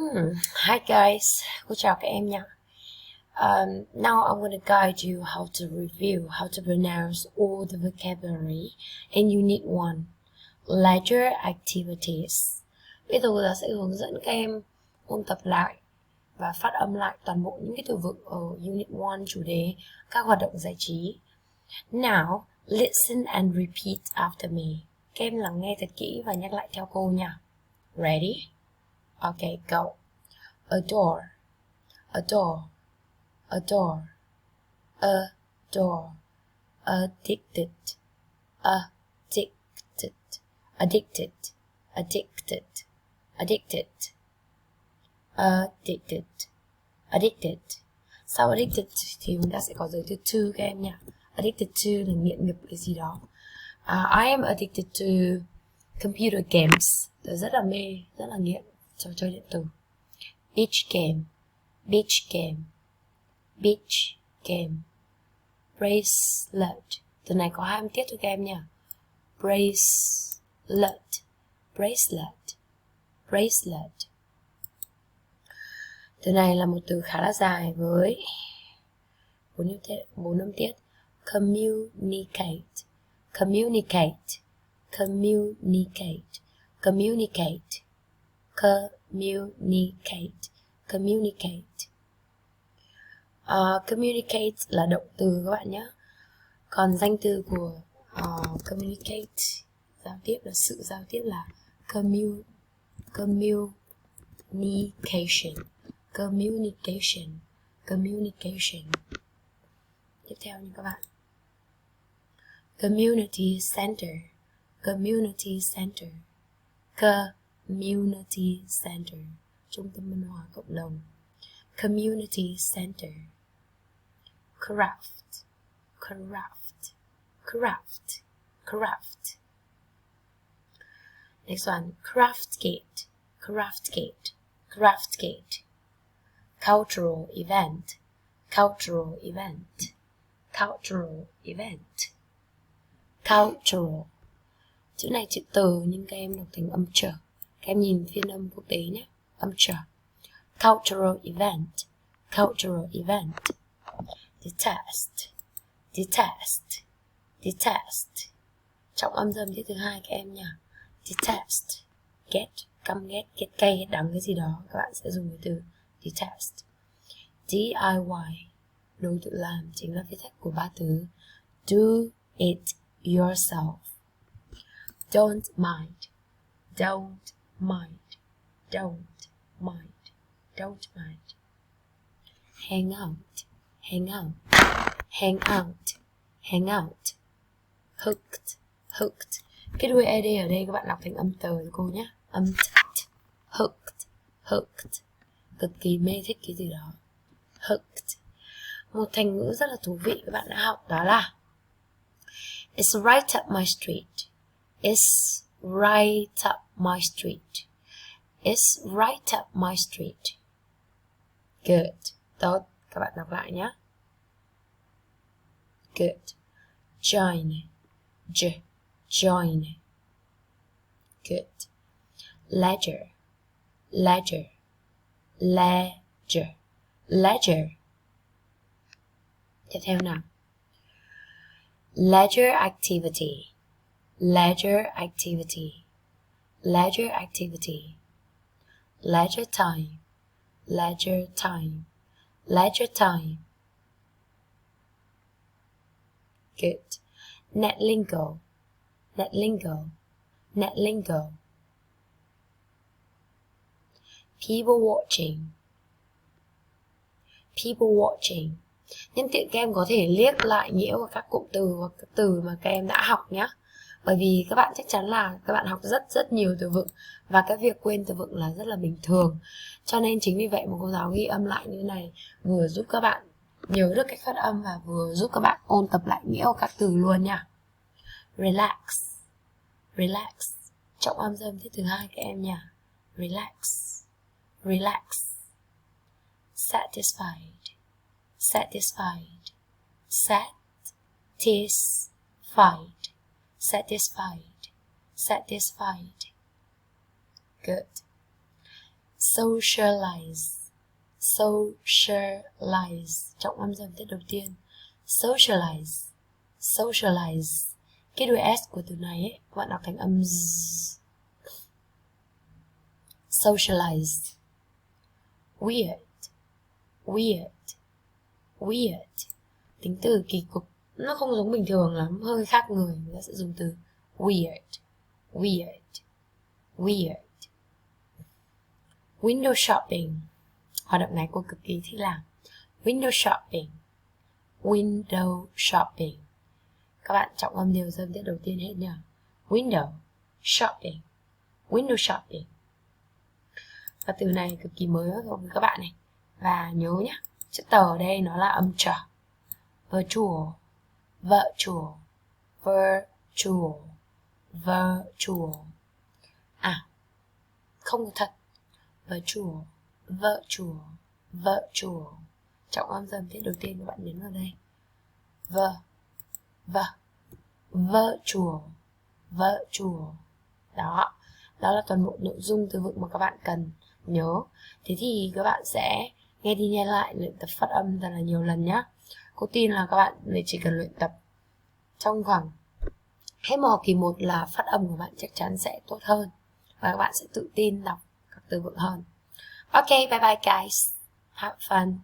Hi guys, cô chào các em nha. Now I'm going to guide you how to review, how to pronounce all the vocabulary in Unit 1, Leisure Activities. Bây giờ là sẽ hướng dẫn các em ôn tập lại và phát âm lại toàn bộ những cái từ vựng ở Unit 1 chủ đề các hoạt động giải trí. Now, listen and repeat after me. Các em lắng nghe thật kỹ và nhắc lại theo cô nha. Ready? Okay, go. Adore, adore, adore, adore, addicted, addicted, addicted, addicted, addicted, addicted, addicted. Sau addicted thì chúng ta sẽ có giới từ to các em nha. Addicted to là nghiện ngập cái gì đó. I am addicted to computer games. Tôi rất là mê, rất là nghiện trò chơi điện tử. Beach game, beach game, beach game. Bracelet. Từ này có 2 âm tiết thôi các em nha. Bracelet, bracelet, bracelet. Từ này là một từ khá là dài với 4 âm tiết. Communicate, communicate, communicate, communicate, communicate, communicate. Communicate là động từ các bạn nhé. Còn danh từ của communicate, giao tiếp là sự giao tiếp là communication, communication, communication. Tiếp theo nha các bạn. Community center, community center, community center, trung tâm văn hóa cộng đồng. Community center. Craft, craft, craft, craft. Next one, craft gate, craft gate, craft gate. Cultural event, cultural event, cultural event. Cultural. Chữ này chữ từ nhưng các em đọc thành âm trở. Các em nhìn phiên âm quốc tế nhé, âm trở. Cultural event, cultural event. Detest, detest, detest. Trọng âm dâm tiết thứ 2 các em nha. Detest, ghét, căm ghét, ghét cay, ghét đắng cái gì đó, các bạn sẽ dùng cái từ detest. DIY, đối tự làm, chính là viết tắt của 3 từ do it yourself. Don't mind, don't mind, don't mind, don't mind. Hang out, hang out, hang out, hang out. Hooked, hooked. Cái đuôi ed ở đây các bạn đọc thành âm tờ cho cô nhé. Âm t. Hooked, hooked. Cực kỳ mê thích cái gì đó. Hooked. Một thành ngữ rất là thú vị các bạn đã học đó là It's right up my street. It's right up my street. It's right up my street. Good. Tốt. Các bạn đọc lại nhé. Good. Join. Join. Good. Ledger. Ledger. Ledger. Ledger. Tiếp theo nào. Leisure activity. Leisure activity. Leisure activity. Leisure time. Leisure time. Leisure time. Good. Netlingo. Netlingo. Netlingo. People watching. People watching. Nhân tiện các em có thể liếc lại nghĩa của các cụm từ hoặc các từ mà các em đã học nhé. Bởi vì các bạn chắc chắn là các bạn học rất nhiều từ vựng và cái việc quên từ vựng là rất là bình thường. Cho nên chính vì vậy mà cô giáo ghi âm lại như thế này vừa giúp các bạn nhớ được cách phát âm và vừa giúp các bạn ôn tập lại nghĩa của các từ luôn nha. Relax. Relax. Trọng âm dâm tiết thứ 2 các em nha. Relax. Relax. Satisfied. Satisfied. Satisfied. Satisfied. Satisfied. Good. socialize, socialize, trọng âm dâm tiết đầu tiên. Socialize, socialize. Cái đuôi S của từ này ấy, các bạn đọc thành âm Z. Socialize. Weird, weird, weird. Tính từ kỳ cục, nó không giống bình thường lắm, hơi khác người ta sẽ dùng từ weird, weird, weird. Window shopping. Hoạt động này cô cực kỳ thích làm. Window shopping, window shopping. Các bạn trọng âm đều dâm tiết đầu tiên hết nhỉ. Window shopping, window shopping. Và từ này cực kỳ mới với các bạn này. Và nhớ nhé, chữ tờ ở đây nó là âm trở. Virtual, virtual, virtual, virtual. À, không thật. Virtual, virtual, virtual. Trọng âm dâm tiết đầu tiên các bạn nhấn vào đây. Virtual, virtual. Đó, đó là toàn bộ nội dung từ vựng mà các bạn cần nhớ. Thế thì các bạn sẽ nghe đi nghe lại, luyện tập phát âm thật là nhiều lần nhé. Cô tin là các bạn chỉ cần luyện tập trong khoảng hết một học kỳ 1 là phát âm của bạn chắc chắn sẽ tốt hơn. Và các bạn sẽ tự tin đọc các từ vựng hơn. Ok, bye bye guys. Have fun.